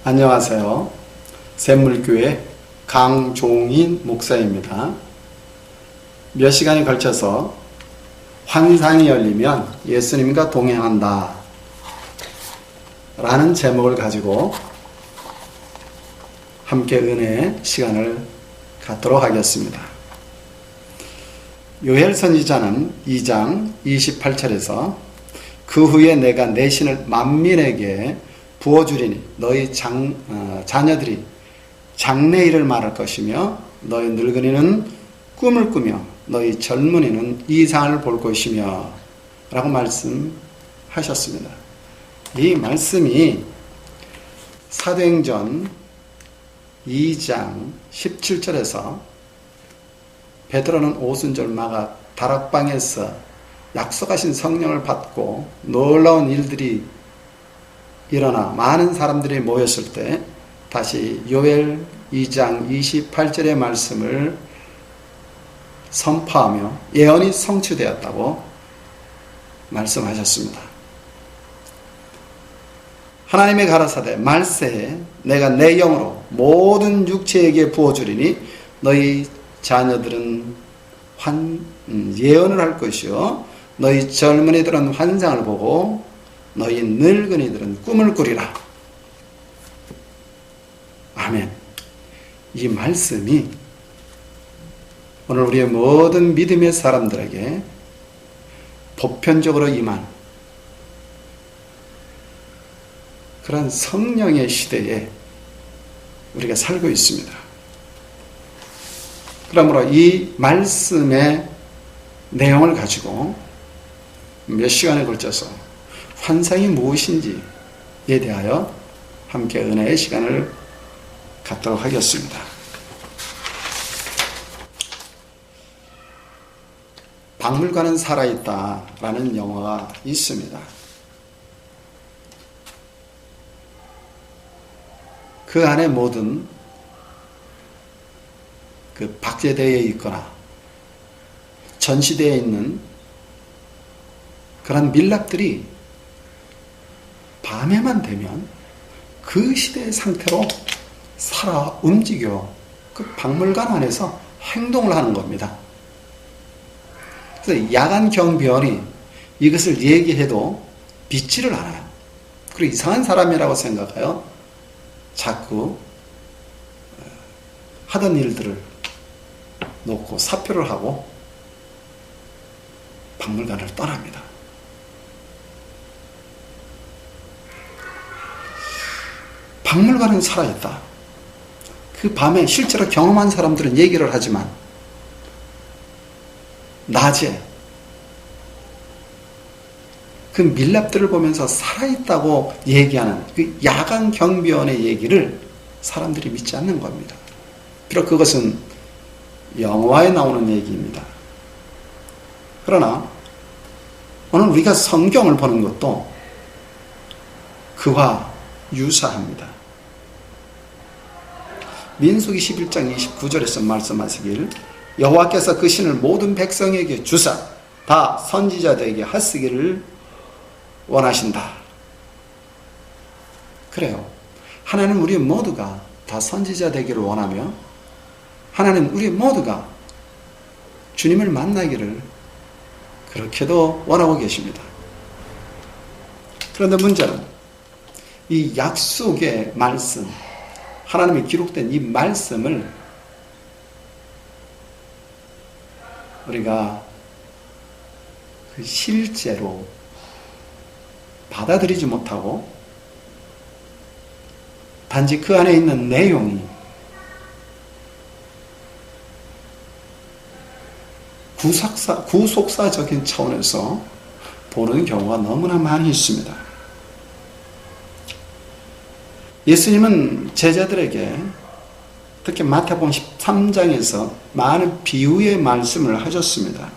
안녕하세요. 샘물교회 강종인 목사입니다. 몇 시간에 걸쳐서 환상이 열리면 예수님과 동행한다 라는 제목을 가지고 함께 은혜의 시간을 갖도록 하겠습니다. 요엘 선지자는 2장 28절에서 그 후에 내가 내 신을 만민에게 부어주리니 너희 자녀들이 장래일을 말할 것이며 너희 늙은이는 꿈을 꾸며 너희 젊은이는 이상을 볼 것이며 라고 말씀하셨습니다. 이 말씀이 사도행전 2장 17절에서 베드로는 오순절마가 다락방에서 약속하신 성령을 받고 놀라운 일들이 일어나 많은 사람들이 모였을 때 다시 요엘 2장 28절의 말씀을 선포하며 예언이 성취되었다고 말씀하셨습니다. 하나님의 가라사대 말세에 내가 내 영으로 모든 육체에게 부어주리니 너희 자녀들은 예언을 할 것이요 너희 젊은이들은 환상을 보고 너희 늙은이들은 꿈을 꾸리라. 아멘. 이 말씀이 오늘 우리의 모든 믿음의 사람들에게 보편적으로 임한 그런 성령의 시대에 우리가 살고 있습니다. 그러므로 이 말씀의 내용을 가지고 몇 시간에 걸쳐서 환상이 무엇인지에 대하여 함께 은혜의 시간을 갖도록 하겠습니다. 박물관은 살아있다 라는 영화가 있습니다. 그 안에 모든 박제되어 있거나 전시되어 있는 그런 밀랍들이 밤에만 되면 그 시대의 상태로 살아 움직여 그 박물관 안에서 행동을 하는 겁니다. 그래서 야간 경비원이 이것을 얘기해도 믿지를 않아요. 그리고 이상한 사람이라고 생각해요. 자꾸 하던 일들을 놓고 사표를 하고 박물관을 떠납니다. 박물관은 살아있다. 그 밤에 실제로 경험한 사람들은 얘기를 하지만 낮에 그 밀랍들을 보면서 살아있다고 얘기하는 그 야간 경비원의 얘기를 사람들이 믿지 않는 겁니다. 비록 그것은 영화에 나오는 얘기입니다. 그러나 오늘 우리가 성경을 보는 것도 그와 유사합니다. 민수기 11장 29절에서 말씀하시길 여호와께서 그 신을 모든 백성에게 주사 다 선지자들에게 하시기를 원하신다. 그래요. 하나님 우리 모두가 다 선지자 되기를 원하며 하나님 우리 모두가 주님을 만나기를 그렇게도 원하고 계십니다. 그런데 문제는 이 약속의 말씀, 하나님이 기록된 이 말씀을 우리가 실제로 받아들이지 못하고 단지 그 안에 있는 내용이 구속사적인 차원에서 보는 경우가 너무나 많이 있습니다. 예수님은 제자들에게 특히 마태복음 13장에서 많은 비유의 말씀을 하셨습니다.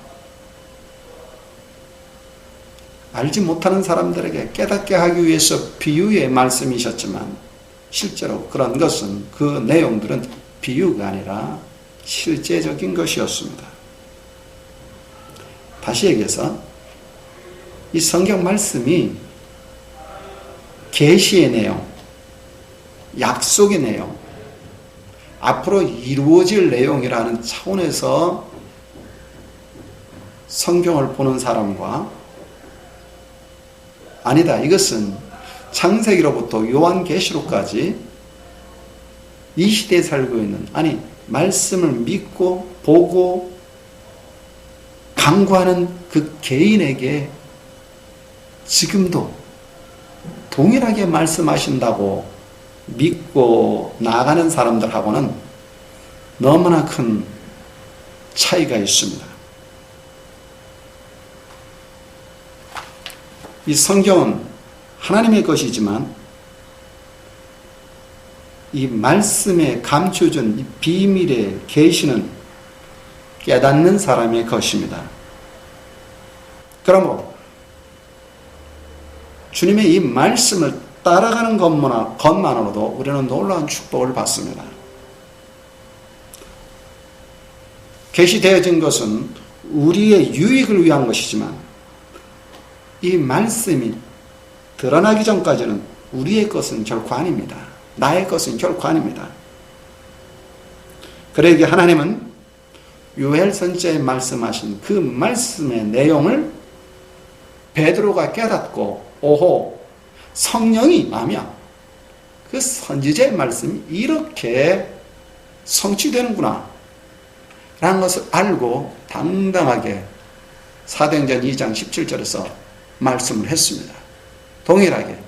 알지 못하는 사람들에게 깨닫게 하기 위해서 비유의 말씀이셨지만 실제로 그런 것은 그 내용들은 비유가 아니라 실제적인 것이었습니다. 다시 얘기해서 이 성경 말씀이 계시의 내용, 약속의 내용, 앞으로 이루어질 내용이라는 차원에서 성경을 보는 사람과, 아니다, 이것은 창세기로부터 요한계시록까지 이 시대에 살고 있는, 아니 말씀을 믿고 보고 강구하는 그 개인에게 지금도 동일하게 말씀하신다고 믿고 나가는 사람들하고는 너무나 큰 차이가 있습니다. 이 성경은 하나님의 것이지만 이 말씀에 감춰준 이 비밀의 계시는 깨닫는 사람의 것입니다. 그러므로 주님의 이 말씀을 따라가는 것만으로도 우리는 놀라운 축복을 받습니다. 계시되어진 것은 우리의 유익을 위한 것이지만 이 말씀이 드러나기 전까지는 우리의 것은 결코 아닙니다. 나의 것은 결코 아닙니다. 그러기에 하나님은 요엘 선지자에 말씀하신 그 말씀의 내용을 베드로가 깨닫고, 오호, 성령이 임하면 그 선지자의 말씀이 이렇게 성취되는구나 라는 것을 알고 당당하게 사도행전 2장 17절에서 말씀을 했습니다. 동일하게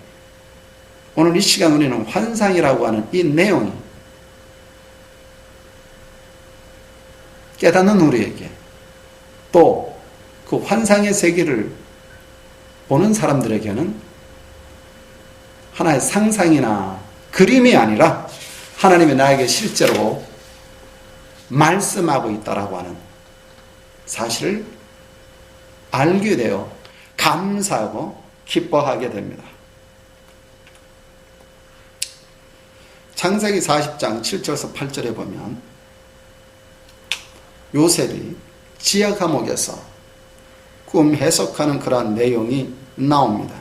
오늘 이 시간 우리는 환상이라고 하는 이 내용이 깨닫는 우리에게, 또 그 환상의 세계를 보는 사람들에게는 하나의 상상이나 그림이 아니라 하나님이 나에게 실제로 말씀하고 있다라고 하는 사실을 알게 되어 감사하고 기뻐하게 됩니다. 창세기 40장 7절에서 8절에 보면 요셉이 지하 감옥에서 꿈 해석하는 그러한 내용이 나옵니다.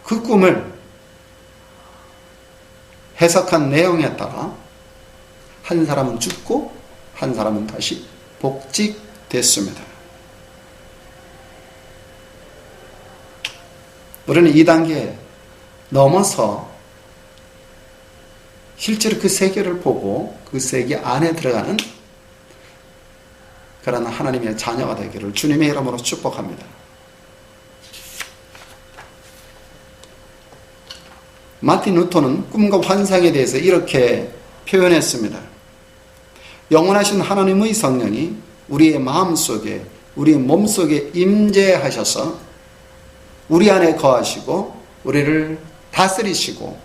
그 꿈을 해석한 내용에 따라 한 사람은 죽고 한 사람은 다시 복직됐습니다. 우리는 이 단계에 넘어서 실제로 그 세계를 보고 그 세계 안에 들어가는 그러나 하나님의 자녀가 되기를 주님의 이름으로 축복합니다. 마틴 루터는 꿈과 환상에 대해서 이렇게 표현했습니다. 영원하신 하나님의 성령이 우리의 마음속에, 우리의 몸속에 임재하셔서 우리 안에 거하시고 우리를 다스리시고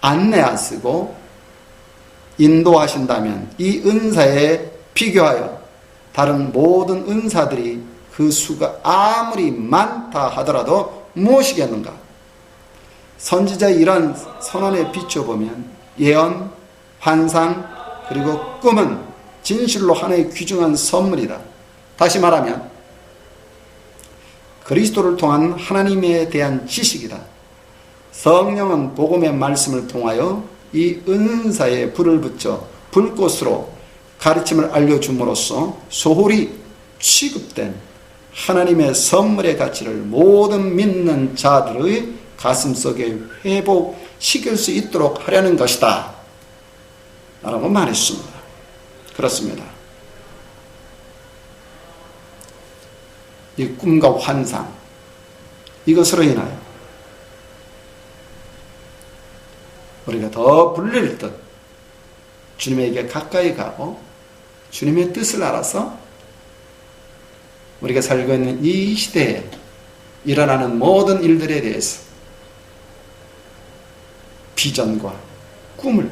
안내하시고 인도하신다면 이 은사에 비교하여 다른 모든 은사들이 그 수가 아무리 많다 하더라도 무엇이겠는가? 선지자의 이러한 선언에 비춰보면 예언, 환상, 그리고 꿈은 진실로 하나의 귀중한 선물이다. 다시 말하면 그리스도를 통한 하나님에 대한 지식이다. 성령은 복음의 말씀을 통하여 이 은사에 불을 붙여 불꽃으로 가르침을 알려줌으로써 소홀히 취급된 하나님의 선물의 가치를 모든 믿는 자들의 가슴속에 회복시킬 수 있도록 하려는 것이다 라고 말했습니다. 그렇습니다. 이 꿈과 환상, 이것으로 인하여 우리가 더 불릴 듯 주님에게 가까이 가고 주님의 뜻을 알아서 우리가 살고 있는 이 시대에 일어나는 모든 일들에 대해서 비전과 꿈을,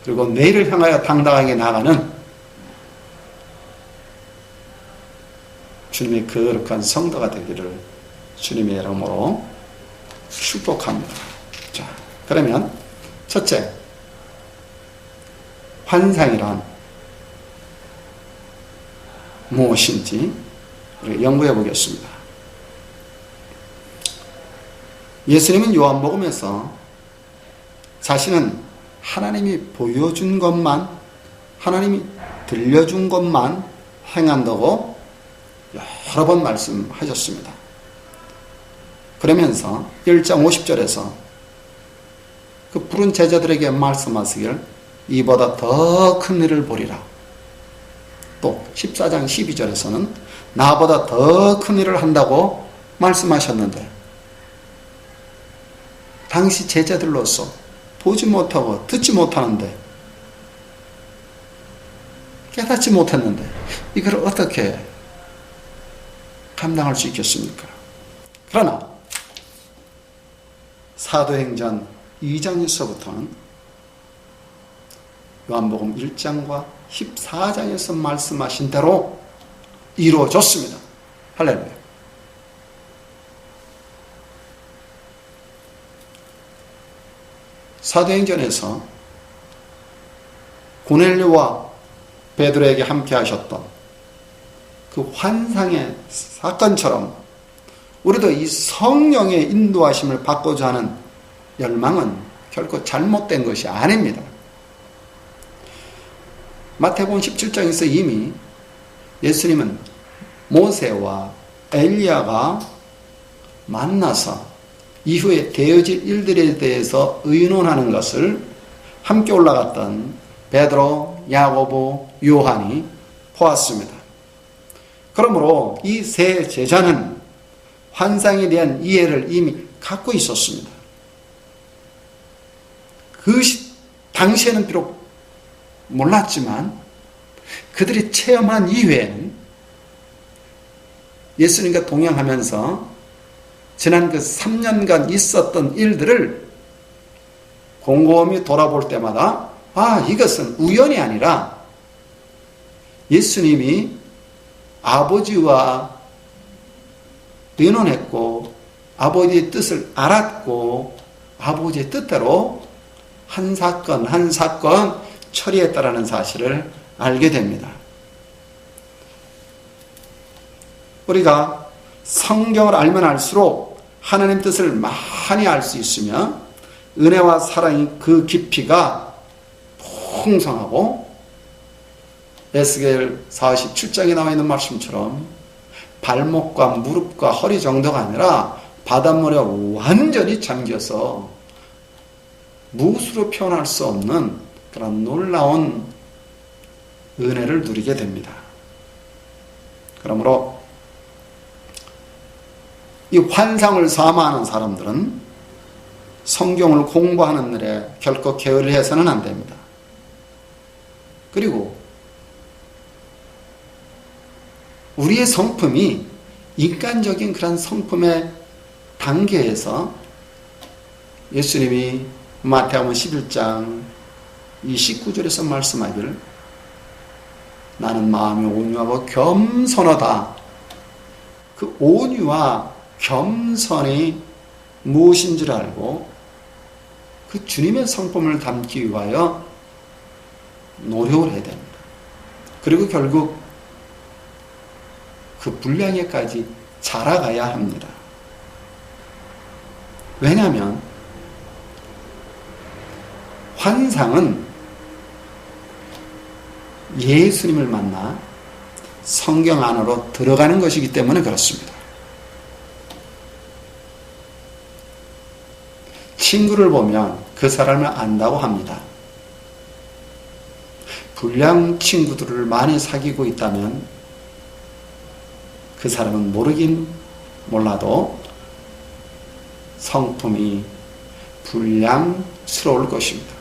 그리고 내일을 향하여 당당하게 나가는 주님의 거룩한 성도가 되기를 주님의 이름으로 축복합니다. 자, 그러면 첫째, 환상이란 무엇인지 연구해 보겠습니다. 예수님은 요한복음에서 자신은 하나님이 보여준 것만, 하나님이 들려준 것만 행한다고 여러 번 말씀하셨습니다. 그러면서 1장 50절에서 그 부른 제자들에게 말씀하시길 이보다 더 큰 일을 보리라. 또 14장 12절에서는 나보다 더 큰 일을 한다고 말씀하셨는데, 당시 제자들로서 보지 못하고 듣지 못하는데, 깨닫지 못했는데 이걸 어떻게 감당할 수 있겠습니까? 그러나 사도행전 2장에서부터는 요한복음 1장과 14장에서 말씀하신 대로 이루어졌습니다. 할렐루야. 사도행전에서 고넬료와 베드로에게 함께 하셨던 그 환상의 사건처럼 우리도 이 성령의 인도하심을 받고자 하는 열망은 결코 잘못된 것이 아닙니다. 마태복음 17장에서 이미 예수님은 모세와 엘리야가 만나서 이후에 되어질 일들에 대해서 의논하는 것을 함께 올라갔던 베드로, 야고보, 요한이 보았습니다. 그러므로 이 세 제자는 환상에 대한 이해를 이미 갖고 있었습니다. 그 당시에는 비록 몰랐지만 그들이 체험한 이후에는 예수님과 동행하면서 지난 그 3년간 있었던 일들을 곰곰이 돌아볼 때마다 이것은 우연이 아니라 예수님이 아버지와 의논했고 아버지의 뜻을 알았고 아버지의 뜻대로 한 사건 한 사건 처리했다라는 사실을 알게 됩니다. 우리가 성경을 알면 알수록 하나님 뜻을 많이 알 수 있으며 은혜와 사랑이 그 깊이가 풍성하고 에스겔 47장에 나와 있는 말씀처럼 발목과 무릎과 허리 정도가 아니라 바닷물에 완전히 잠겨서 무수로 표현할 수 없는 그런 놀라운 은혜를 누리게 됩니다. 그러므로 이 환상을 사모하는 사람들은 성경을 공부하는 일에 결코 게을리해서는 안 됩니다. 그리고 우리의 성품이 인간적인 그런 성품의 단계에서 예수님이 마태복음 11장 이 19절에서 말씀하기를 나는 마음이 온유하고 겸손하다. 그 온유와 겸손이 무엇인지를 알고 그 주님의 성품을 담기 위하여 노력을 해야 됩니다. 그리고 결국 그 분량에까지 자라가야 합니다. 왜냐하면 환상은 예수님을 만나 성경 안으로 들어가는 것이기 때문에 그렇습니다. 친구를 보면 그 사람을 안다고 합니다. 불량 친구들을 많이 사귀고 있다면 그 사람은 모르긴 몰라도 성품이 불량스러울 것입니다.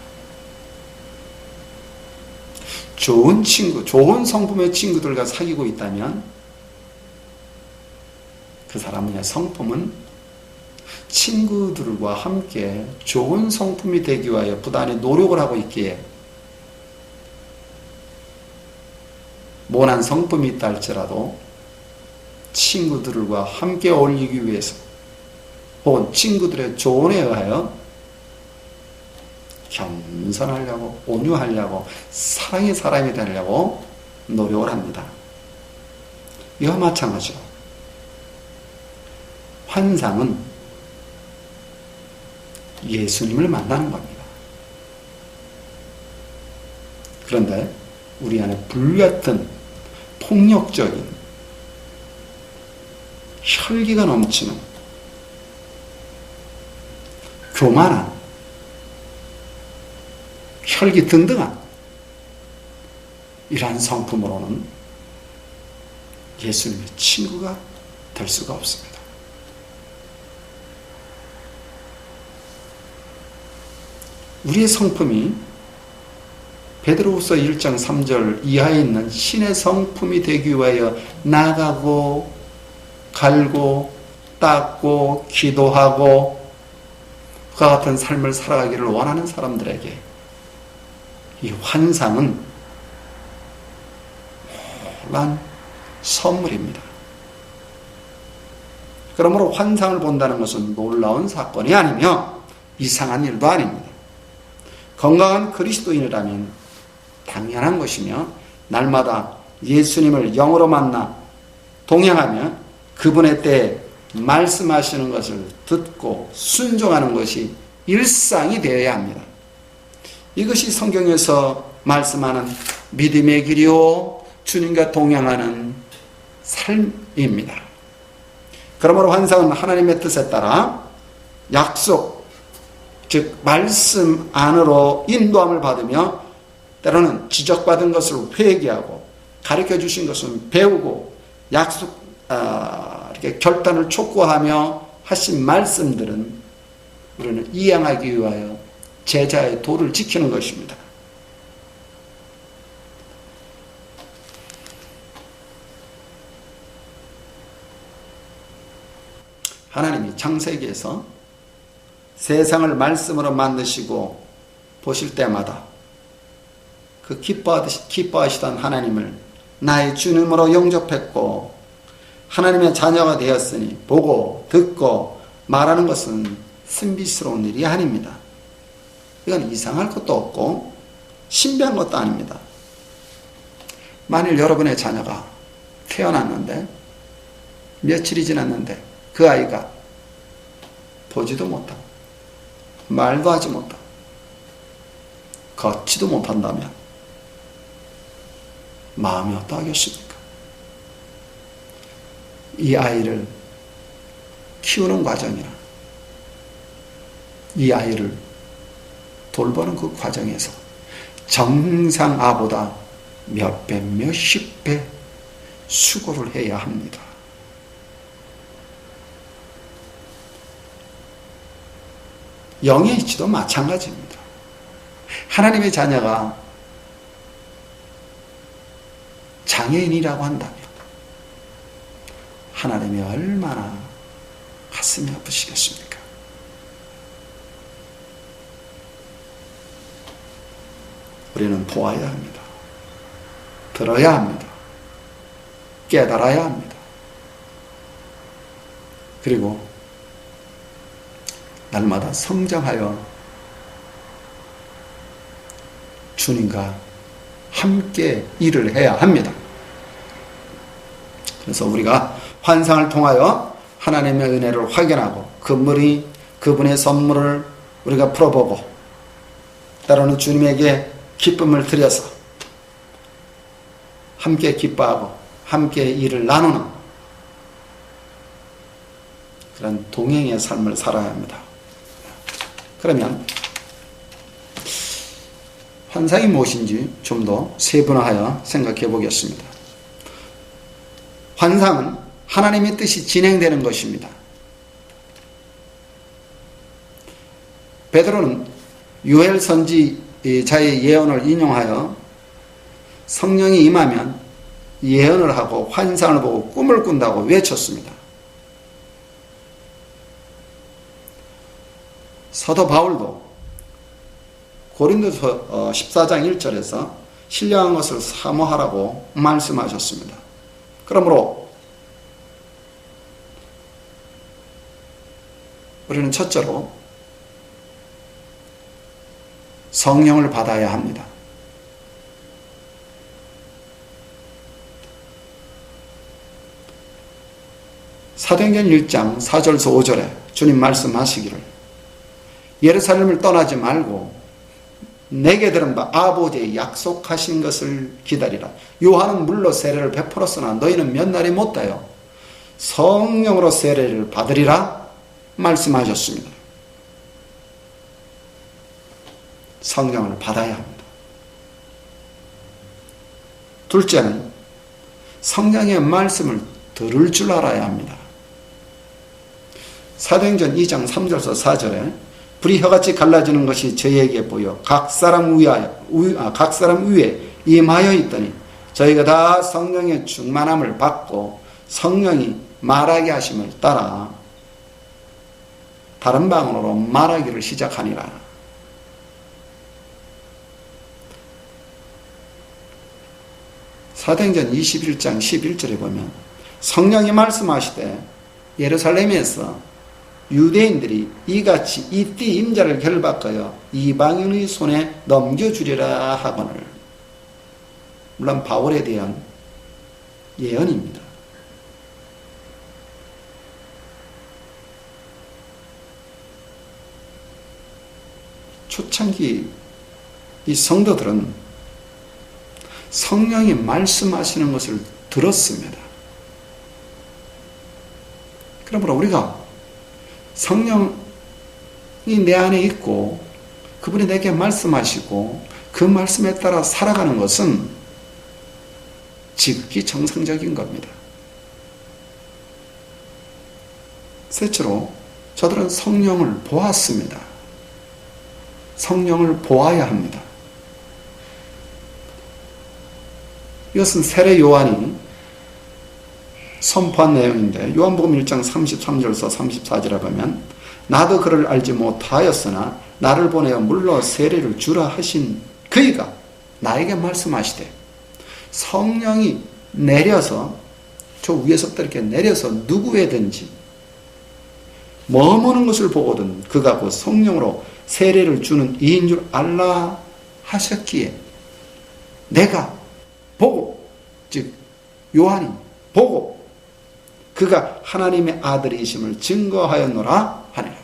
좋은 친구, 좋은 성품의 친구들과 사귀고 있다면 그 사람의 성품은 친구들과 함께 좋은 성품이 되기 위하여 부단히 노력을 하고 있기에 모난 성품이 있다 할지라도 친구들과 함께 어울리기 위해서 혹은 친구들의 조언에 의하여 겸손하려고 온유하려고 사랑의 사람이 되려고 노력을 합니다. 이와 마찬가지로 환상은 예수님을 만나는 겁니다. 그런데 우리 안에 불같은 폭력적인 혈기가 넘치는 교만한 혈기 등등한 이러한 성품으로는 예수님의 친구가 될 수가 없습니다. 우리의 성품이 베드로후서 1장 3절 이하에 있는 신의 성품이 되기 위하여 나가고 갈고 닦고 기도하고 그와 같은 삶을 살아가기를 원하는 사람들에게 이 환상은 놀라운 선물입니다. 그러므로 환상을 본다는 것은 놀라운 사건이 아니며 이상한 일도 아닙니다. 건강한 그리스도인이라면 당연한 것이며 날마다 예수님을 영으로 만나 동행하며 그분의 때에 말씀하시는 것을 듣고 순종하는 것이 일상이 되어야 합니다. 이것이 성경에서 말씀하는 믿음의 길이요 주님과 동행하는 삶입니다. 그러므로 환상은 하나님의 뜻에 따라 약속, 즉 말씀 안으로 인도함을 받으며 때로는 지적받은 것을 회개하고 가르쳐 주신 것을 배우고 이렇게 결단을 촉구하며 하신 말씀들은 우리는 이행하기 위하여 제자의 도를 지키는 것입니다. 하나님이 창세기에서 세상을 말씀으로 만드시고 보실 때마다 그 기뻐하시던 하나님을 나의 주님으로 영접했고 하나님의 자녀가 되었으니 보고 듣고 말하는 것은 신비스러운 일이 아닙니다. 이건 이상할 것도 없고 신비한 것도 아닙니다. 만일 여러분의 자녀가 태어났는데 며칠이 지났는데 그 아이가 보지도 못하고 말도 하지 못하고 걷지도 못한다면 마음이 어떠하겠습니까? 이 아이를 키우는 과정이나 이 아이를 돌보는 그 과정에서 정상 아보다 몇 배, 몇십 배 수고를 해야 합니다. 영의 이치도 마찬가지입니다. 하나님의 자녀가 장애인이라고 한다면 하나님이 얼마나 가슴이 아프시겠습니까? 우리는 보아야 합니다. 들어야 합니다. 깨달아야 합니다. 그리고 날마다 성장하여 주님과 함께 일을 해야 합니다. 그래서 우리가 환상을 통하여 하나님의 은혜를 확인하고 그분의 선물을 우리가 풀어보고 때로는 주님에게 기쁨을 드려서 함께 기뻐하고 함께 일을 나누는 그런 동행의 삶을 살아야 합니다. 그러면 환상이 무엇인지 좀 더 세분화하여 생각해 보겠습니다. 환상은 하나님의 뜻이 진행되는 것입니다. 베드로는 요엘 선지자의 예언을 인용하여 성령이 임하면 예언을 하고 환상을 보고 꿈을 꾼다고 외쳤습니다. 사도 바울도 고린도서 14장 1절에서 신령한 것을 사모하라고 말씀하셨습니다. 그러므로 우리는 첫째로 성령을 받아야 합니다. 사도행전 1장 4절에서 5절에 주님 말씀하시기를 예루살렘을 떠나지 말고 내게 들은 바 아버지의 약속하신 것을 기다리라. 요한은 물로 세례를 베풀었으나 너희는 몇 날이 못하여 성령으로 세례를 받으리라 말씀하셨습니다. 성령을 받아야 합니다. 둘째는 성령의 말씀을 들을 줄 알아야 합니다. 사도행전 2장 3절에서 4절에 불이 혀같이 갈라지는 것이 저희에게 보여 각 사람 위에 임하여 있더니 저희가 다 성령의 충만함을 받고 성령이 말하게 하심을 따라 다른 방언으로 말하기를 시작하니라. 사도행전 21장 11절에 보면 성령이 말씀하시되 예루살렘에서 유대인들이 이같이 이띠 임자를 결박하여 이방인의 손에 넘겨주리라 하거늘. 물론 바울에 대한 예언입니다. 초창기 이 성도들은 성령이 말씀하시는 것을 들었습니다. 그러므로 우리가 성령이 내 안에 있고 그분이 내게 말씀하시고 그 말씀에 따라 살아가는 것은 지극히 정상적인 겁니다. 셋째로 저들은 성령을 보았습니다. 성령을 보아야 합니다. 이것은 세례 요한이 선포한 내용인데 요한복음 1장 33절에서 34절에 보면 나도 그를 알지 못하였으나 나를 보내어 물로 세례를 주라 하신 그이가 나에게 말씀하시되 성령이 내려서 저 위에서부터 이렇게 내려서 누구에든지 머무는 것을 보거든 그가 곧 성령으로 세례를 주는 이인 줄 알라 하셨기에 내가 보고 즉 요한이 보고 그가 하나님의 아들이심을 증거하였노라 하니라.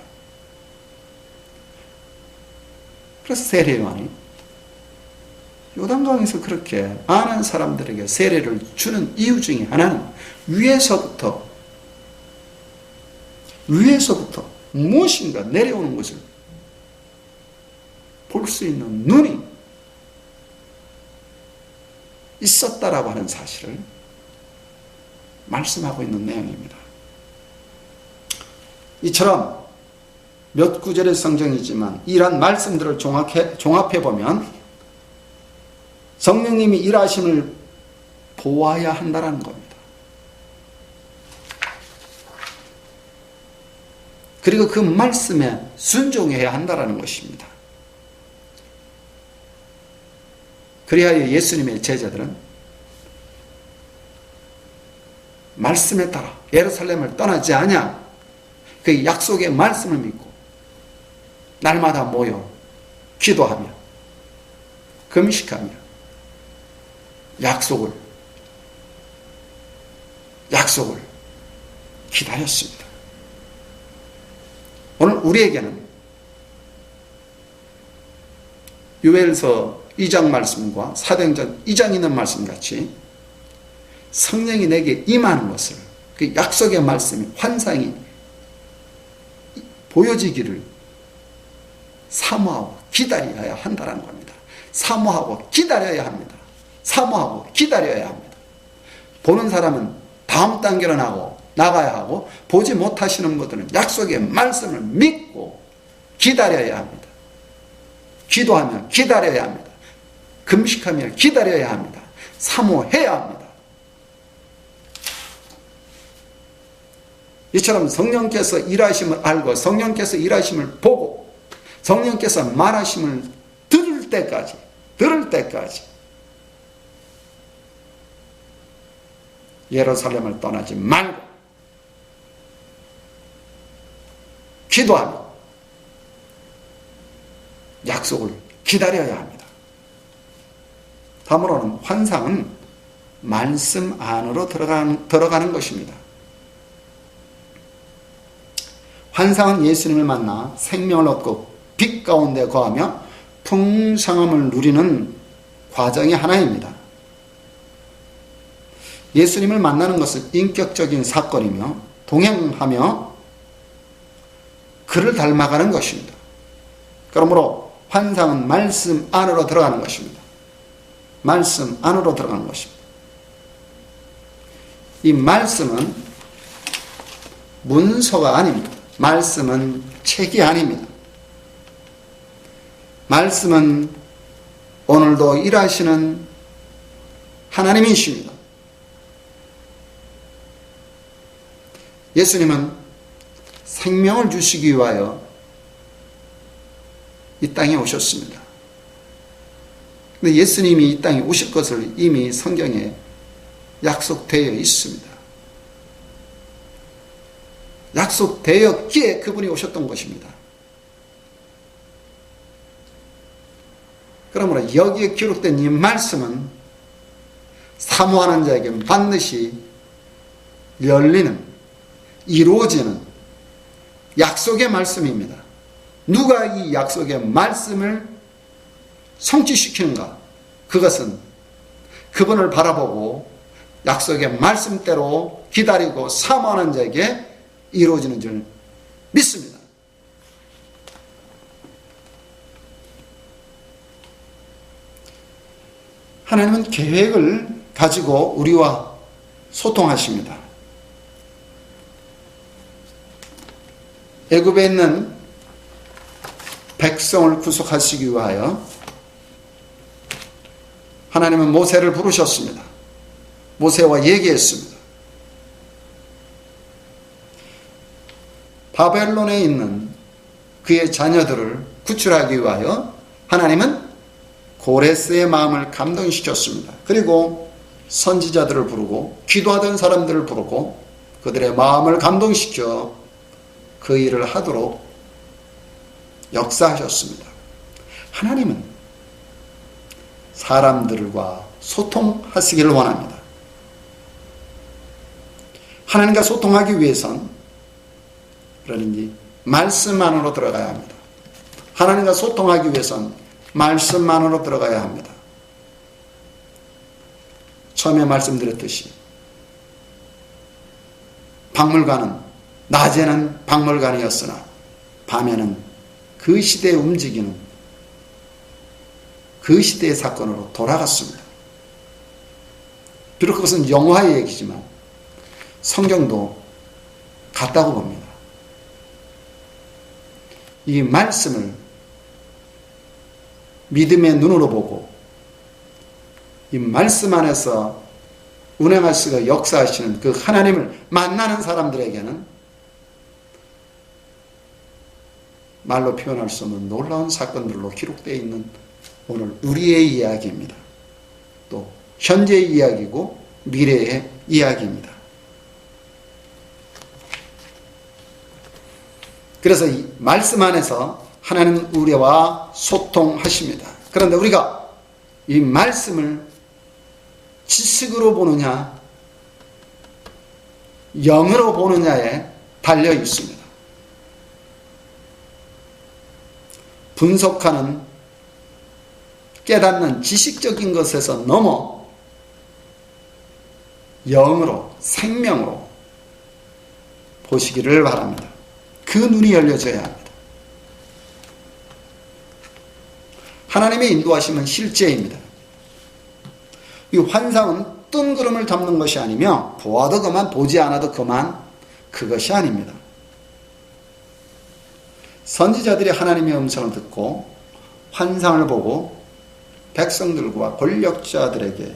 그래서 세례 요한이 요단강에서 그렇게 많은 사람들에게 세례를 주는 이유 중에 하나는 위에서부터 무엇인가 내려오는 것을 볼 수 있는 눈이 있었다라고 하는 사실을 말씀하고 있는 내용입니다. 이처럼 몇 구절의 성경이지만 이러한 말씀들을 종합해보면 성령님이 일하심을 보아야 한다는 겁니다. 그리고 그 말씀에 순종해야 한다는 것입니다. 그리하여 예수님의 제자들은 말씀에 따라 예루살렘을 떠나지 아니하 그 약속의 말씀을 믿고 날마다 모여 기도하며 금식하며 약속을 기다렸습니다. 오늘 우리에게는 요엘서 2장 말씀과 사도행전 2장 있는 말씀 같이 성령이 내게 임하는 것을 그 약속의 말씀이 환상이 보여지기를 사모하고 기다려야 한다는 겁니다. 사모하고 기다려야 합니다. 사모하고 기다려야 합니다. 보는 사람은 다음 단계로 나가야 하고 보지 못하시는 분들은 약속의 말씀을 믿고 기다려야 합니다. 기도하며 기다려야 합니다. 금식하며 기다려야 합니다. 사모해야 합니다. 이처럼 성령께서 일하심을 알고 성령께서 일하심을 보고 성령께서 말하심을 들을 때까지 예루살렘을 떠나지 말고 기도하며 약속을 기다려야 합니다. 다음으로는 환상은 말씀 안으로 들어가는 것입니다. 환상은 예수님을 만나 생명을 얻고 빛 가운데 거하며 풍성함을 누리는 과정의 하나입니다. 예수님을 만나는 것은 인격적인 사건이며 동행하며 그를 닮아가는 것입니다. 그러므로 환상은 말씀 안으로 들어가는 것입니다. 말씀 안으로 들어가는 것입니다. 이 말씀은 문서가 아닙니다. 말씀은 책이 아닙니다. 말씀은 오늘도 일하시는 하나님이십니다. 예수님은 생명을 주시기 위하여 이 땅에 오셨습니다. 근데 예수님이 이 땅에 오실 것을 이미 성경에 약속되어 있습니다. 약속되었기에 그분이 오셨던 것입니다. 그러므로 여기에 기록된 이 말씀은 사모하는 자에게 반드시 열리는, 이루어지는 약속의 말씀입니다. 누가 이 약속의 말씀을 성취시키는가? 그것은 그분을 바라보고 약속의 말씀대로 기다리고 사모하는 자에게 이루어지는 줄 믿습니다. 하나님은 계획을 가지고 우리와 소통하십니다. 애굽에 있는 백성을 구속하시기 위하여 하나님은 모세를 부르셨습니다. 모세와 얘기했습니다. 바벨론에 있는 그의 자녀들을 구출하기 위하여 하나님은 고레스의 마음을 감동시켰습니다. 그리고 선지자들을 부르고 기도하던 사람들을 부르고 그들의 마음을 감동시켜 그 일을 하도록 역사하셨습니다. 하나님은 사람들과 소통하시기를 원합니다. 하나님과 소통하기 위해선 그러니 말씀 안으로 들어가야 합니다. 하나님과 소통하기 위해선 말씀 안으로 들어가야 합니다. 처음에 말씀드렸듯이 박물관은 낮에는 박물관이었으나 밤에는 그 시대에 움직이는 그 시대의 사건으로 돌아갔습니다. 비록 그것은 영화의 얘기지만 성경도 같다고 봅니다. 이 말씀을 믿음의 눈으로 보고 이 말씀 안에서 운행하시고 역사하시는 그 하나님을 만나는 사람들에게는 말로 표현할 수 없는 놀라운 사건들로 기록되어 있는 오늘 우리의 이야기입니다. 또 현재의 이야기고 미래의 이야기입니다. 그래서 이 말씀 안에서 하나님은 우리와 소통하십니다. 그런데 우리가 이 말씀을 지식으로 보느냐 영으로 보느냐에 달려 있습니다. 분석하는 깨닫는 지식적인 것에서 넘어 영으로 생명으로 보시기를 바랍니다. 그 눈이 열려져야 합니다. 하나님의 인도하심은 실제입니다. 이 환상은 뜬구름을 잡는 것이 아니며 보아도 그만 보지 않아도 그만 그것이 아닙니다. 선지자들이 하나님의 음성을 듣고 환상을 보고 백성들과 권력자들에게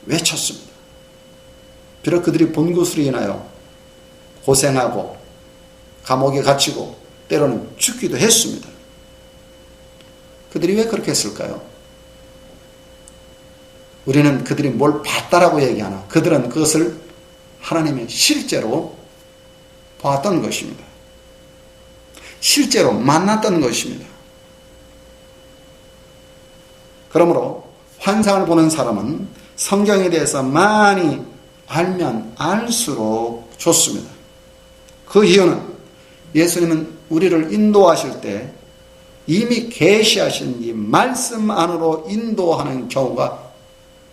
외쳤습니다. 비록 그들이 본 것으로 인하여 고생하고 감옥에 갇히고 때로는 죽기도 했습니다. 그들이 왜 그렇게 했을까요? 우리는 그들이 뭘 봤다라고 얘기하나 그들은 그것을 하나님의 실제로 봤던 것입니다. 실제로 만났던 것입니다. 그러므로 환상을 보는 사람은 성경에 대해서 많이 알면 알수록 좋습니다. 그 이유는 예수님은 우리를 인도하실 때 이미 계시하신 이 말씀 안으로 인도하는 경우가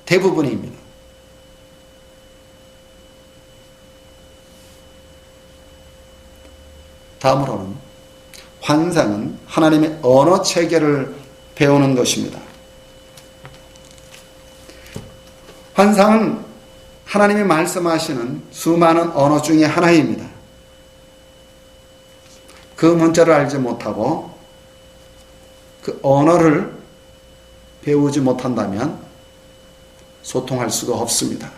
대부분입니다. 다음으로는 환상은 하나님의 언어 체계를 배우는 것입니다. 환상은 하나님이 말씀하시는 수많은 언어 중에 하나입니다. 그 문자를 알지 못하고 그 언어를 배우지 못한다면 소통할 수가 없습니다.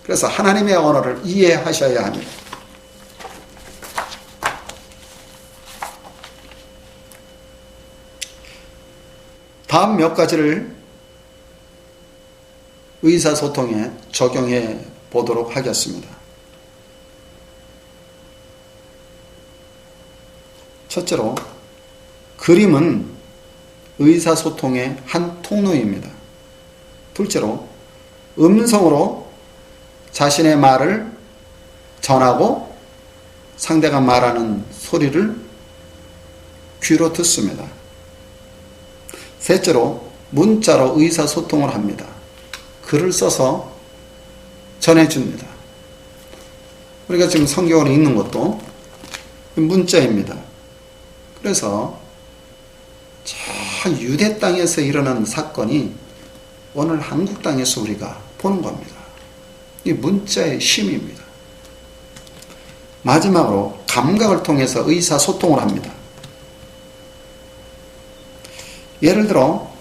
그래서 하나님의 언어를 이해하셔야 합니다. 다음 몇 가지를 의사소통에 적용해 보도록 하겠습니다. 첫째로, 그림은 의사소통의 한 통로입니다. 둘째로, 음성으로 자신의 말을 전하고 상대가 말하는 소리를 귀로 듣습니다. 셋째로, 문자로 의사소통을 합니다. 글을 써서 전해줍니다. 우리가 지금 성경을 읽는 것도 문자입니다. 그래서 저 유대 땅에서 일어난 사건이 오늘 한국 땅에서 우리가 보는 겁니다. 이 문자의 힘입니다. 마지막으로 감각을 통해서 의사소통을 합니다. 예를 들어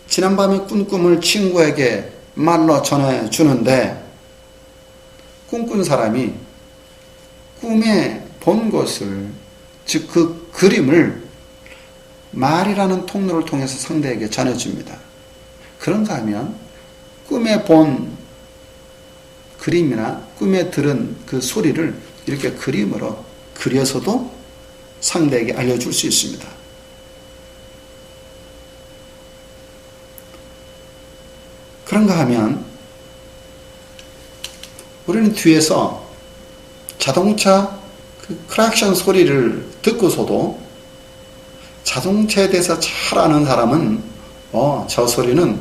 지난밤에 꾼 꿈을 친구에게 말로 전해주는데 꿈꾼 사람이 꿈에 본 것을, 즉 그 그림을 말이라는 통로를 통해서 상대에게 전해줍니다. 그런가 하면 꿈에 본 그림이나 꿈에 들은 그 소리를 이렇게 그림으로 그려서도 상대에게 알려줄 수 있습니다. 그런가 하면 우리는 뒤에서 자동차 그 크락션 소리를 듣고서도 자동차에 대해서 잘 아는 사람은 저 소리는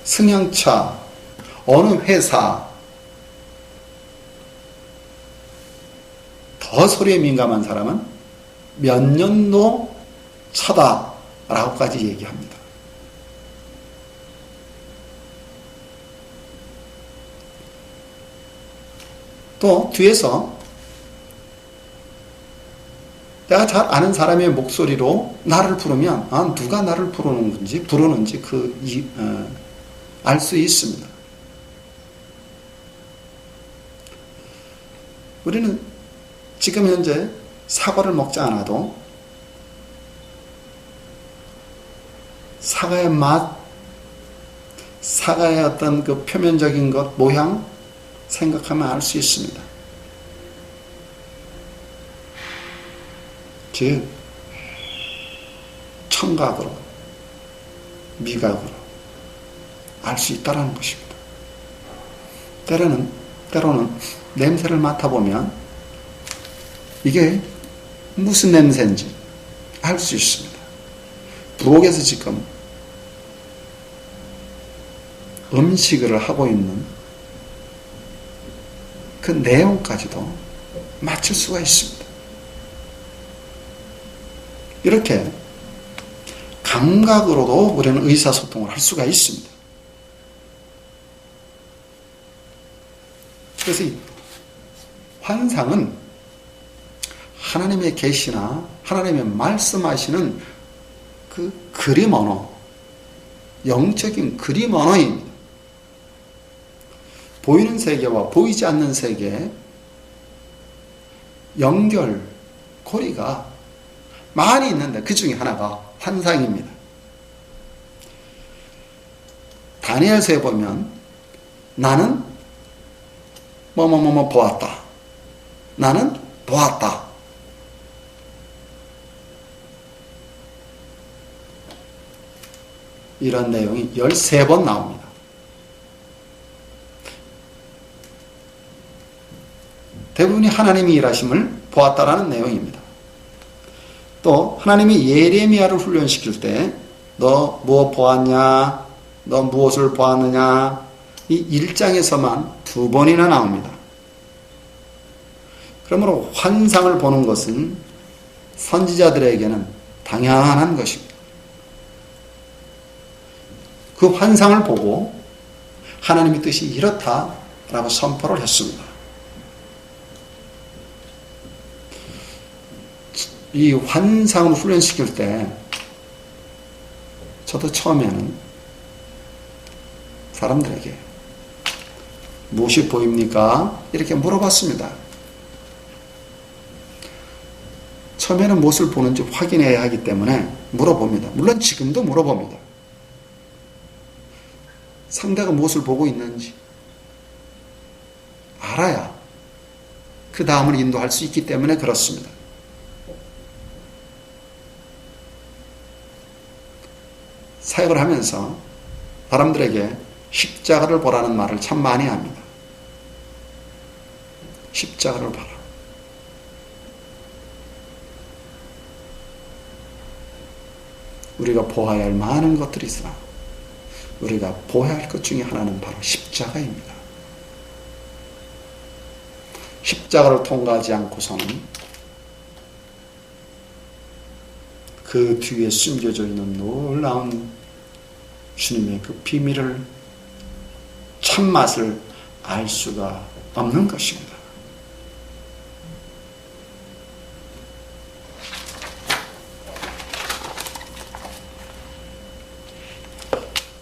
승용차, 어느 회사, 더 소리에 민감한 사람은 몇 년도 차다라고까지 얘기합니다. 또 뒤에서 내가 잘 아는 사람의 목소리로 나를 부르면 누가 나를 부르는지 알 수 있습니다. 우리는 지금 현재 사과를 먹지 않아도 사과의 맛, 사과의 어떤 그 표면적인 것, 모양 생각하면 알 수 있습니다. 즉 청각으로, 미각으로 알 수 있다는 것입니다. 때로는 냄새를 맡아보면 이게 무슨 냄새인지 알 수 있습니다. 부엌에서 지금 음식을 하고 있는 그 내용까지도 맞출 수가 있습니다. 이렇게 감각으로도 우리는 의사소통을 할 수가 있습니다. 그래서 이 환상은 하나님의 계시나 하나님의 말씀하시는 그 그림 언어, 영적인 그림 언어입니다. 보이는 세계와 보이지 않는 세계의 연결, 고리가 많이 있는데 그 중에 하나가 환상입니다. 다니엘서에 보면 나는 뭐뭐뭐뭐 보았다. 나는 보았다. 이런 내용이 13번 나옵니다. 대부분이 하나님이 일하심을 보았다라는 내용입니다. 또 하나님이 예레미야를 훈련시킬 때 너 무엇 보았냐? 너 무엇을 보았느냐? 이 1장에서만 2번이나 나옵니다. 그러므로 환상을 보는 것은 선지자들에게는 당연한 것입니다. 그 환상을 보고 하나님의 뜻이 이렇다라고 선포를 했습니다. 이 환상을 훈련시킬 때 저도 처음에는 사람들에게 무엇이 보입니까? 이렇게 물어봤습니다. 처음에는 무엇을 보는지 확인해야 하기 때문에 물어봅니다. 물론 지금도 물어봅니다. 상대가 무엇을 보고 있는지 알아야 그 다음을 인도할 수 있기 때문에 그렇습니다. 사역을 하면서 사람들에게 십자가를 보라는 말을 참 많이 합니다. 십자가를 봐라. 우리가 보아야 할 많은 것들이 있으나 우리가 보아야 할 것 중에 하나는 바로 십자가입니다. 십자가를 통과하지 않고서는 그 뒤에 숨겨져 있는 놀라운 주님의 그 비밀을 참맛을 알 수가 없는 것입니다.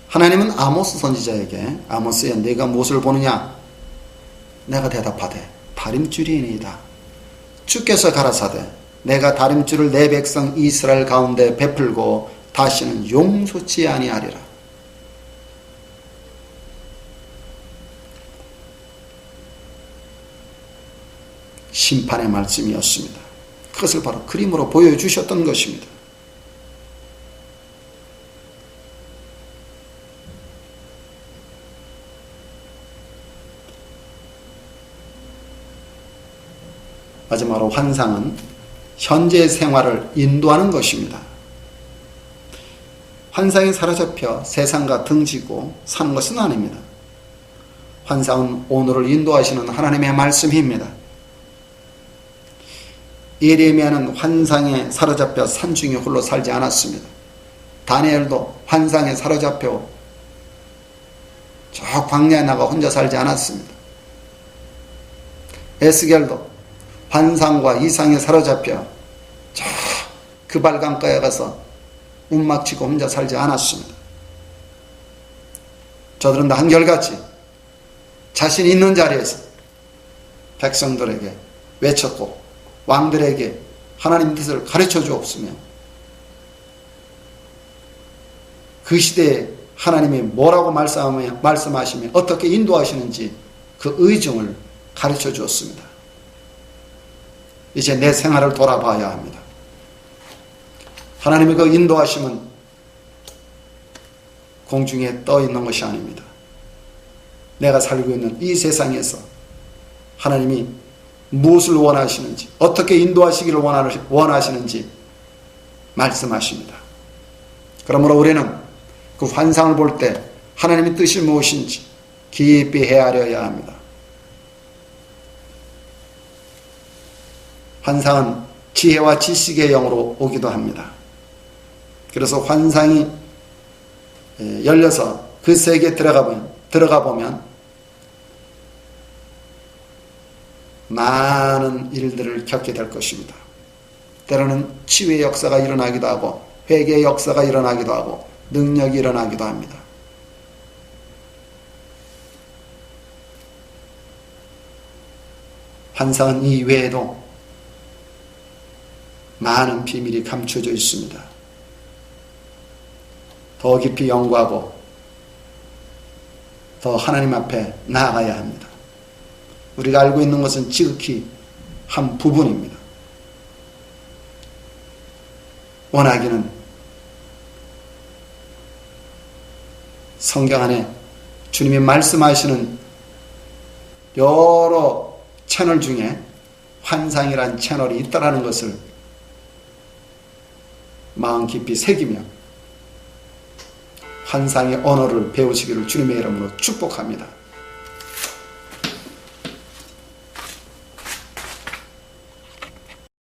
하나님은 아모스 선지자에게 아모스야 네가 무엇을 보느냐? 내가 대답하되 다림줄이니이다. 주께서 가라사대 내가 다림줄을 내 백성 이스라엘 가운데 베풀고 다시는 용서치 아니하리라. 심판의 말씀이었습니다. 그것을 바로 그림으로 보여주셨던 것입니다. 마지막으로 환상은 현재의 생활을 인도하는 것입니다. 환상이 사로잡혀 세상과 등지고 사는 것은 아닙니다. 환상은 오늘을 인도하시는 하나님의 말씀입니다. 예레미야는 환상에 사로잡혀 산중에 홀로 살지 않았습니다. 다니엘도 환상에 사로잡혀 저 광야에 나가 혼자 살지 않았습니다. 에스겔도 환상과 이상에 사로잡혀 저 그발강가에 가서 움막치고 혼자 살지 않았습니다. 저들은 다 한결같이 자신 있는 자리에서 백성들에게 외쳤고 왕들에게 하나님 뜻을 가르쳐 주옵으며 그 시대에 하나님이 뭐라고 말씀하시며 어떻게 인도하시는지 그 의중을 가르쳐 주었습니다. 이제 내 생활을 돌아봐야 합니다. 하나님의 그 인도하심은 공중에 떠 있는 것이 아닙니다. 내가 살고 있는 이 세상에서 하나님이 무엇을 원하시는지, 어떻게 인도하시기를 원하시는지 말씀하십니다. 그러므로 우리는 그 환상을 볼 때 하나님의 뜻이 무엇인지 깊이 헤아려야 합니다. 환상은 지혜와 지식의 영으로 오기도 합니다. 그래서 환상이 열려서 그 세계에 들어가 보면 많은 일들을 겪게 될 것입니다. 때로는 치유의 역사가 일어나기도 하고 회개의 역사가 일어나기도 하고 능력이 일어나기도 합니다. 환상은 이 외에도 많은 비밀이 감춰져 있습니다. 더 깊이 연구하고 더 하나님 앞에 나아가야 합니다. 우리가 알고 있는 것은 지극히 한 부분입니다. 원하기는 성경 안에 주님이 말씀하시는 여러 채널 중에 환상이란 채널이 있다는 것을 마음 깊이 새기며 환상의 언어를 배우시기를 주님의 이름으로 축복합니다.